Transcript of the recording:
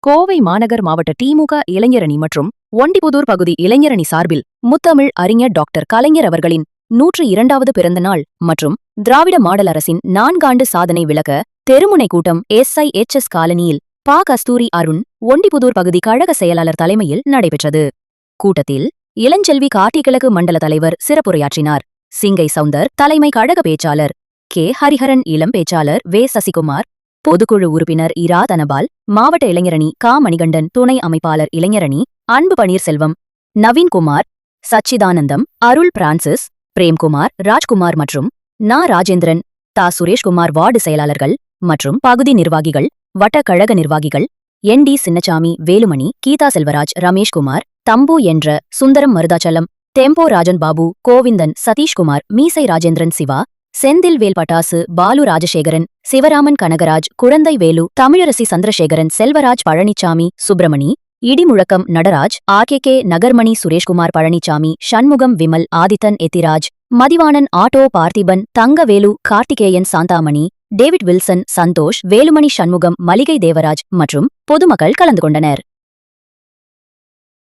கோவை மாநகர் மாவட்ட திமுக இளைஞரணி மற்றும் ஒண்டிபுதூர் பகுதி இளைஞரணி சார்பில் முத்தமிழ் அறிஞர் டாக்டர் கலைஞர் அவர்களின் 102வது பிறந்த நாள் மற்றும் திராவிட மாடல் அரசின் 4ஆண்டு சாதனை விளக்க தெருமுனை கூட்டம் SIHS காலனியில் பா. கஸ்தூரி அருண் ஒண்டிபுதூர் பகுதி கழக செயலாளர் தலைமையில் நடைபெற்றது. கூட்டத்தில் இளஞ்செல்வி காட்டிக்கிழக்கு மண்டல தலைவர் சிறப்புரையாற்றினார். சிங்கை சவுந்தர் தலைமை கழக பேச்சாளர் கே. ஹரிஹரன், இளம் பேச்சாளர் வே. சசிகுமார், பொதுக்குழு உறுப்பினர் இரா தனபால், மாவட்ட இளைஞரணி கா. மணிகண்டன், துணை அமைப்பாளர் இளைஞரணி அன்பு பன்னீர்செல்வம், நவீன்குமார், சச்சிதானந்தம், அருள் பிரான்சிஸ், பிரேம்குமார், ராஜ்குமார் மற்றும் நா. ராஜேந்திரன், தா. சுரேஷ்குமார் வார்டு செயலாளர்கள் மற்றும் பகுதி நிர்வாகிகள், வட்ட கழக நிர்வாகிகள் ND சின்னசாமி, வேலுமணி, கீதா செல்வராஜ், ரமேஷ்குமார், தம்பு என்ற சுந்தரம், மருதாச்சலம், தெம்போ ராஜன் பாபு, கோவிந்தன், சதீஷ்குமார், மீசை ராஜேந்திரன், சிவா, செந்தில் வேல், பட்டாசு, Balu Rajasekaran, Sivaraman, Kanagaraj, Kuzhanthai Velu, Tamilarasi, Chandrasekaran, Selvaraj, Palanisamy, Subramani, Idimuzhakkam, Nataraj, RKK, Nagarmani, Sureshkumar, Palanisamy, Shanmugam, Vimal, Adithan, Ethiraj, Mathivanan, auto, Parthiban, Thangavelu, Karthikeyan, Santhamani, David Wilson, Santhosh, Velumani, Shanmugam, மளிகை தேவராஜ் மற்றும் பொதுமக்கள் கலந்து கொண்டனர்.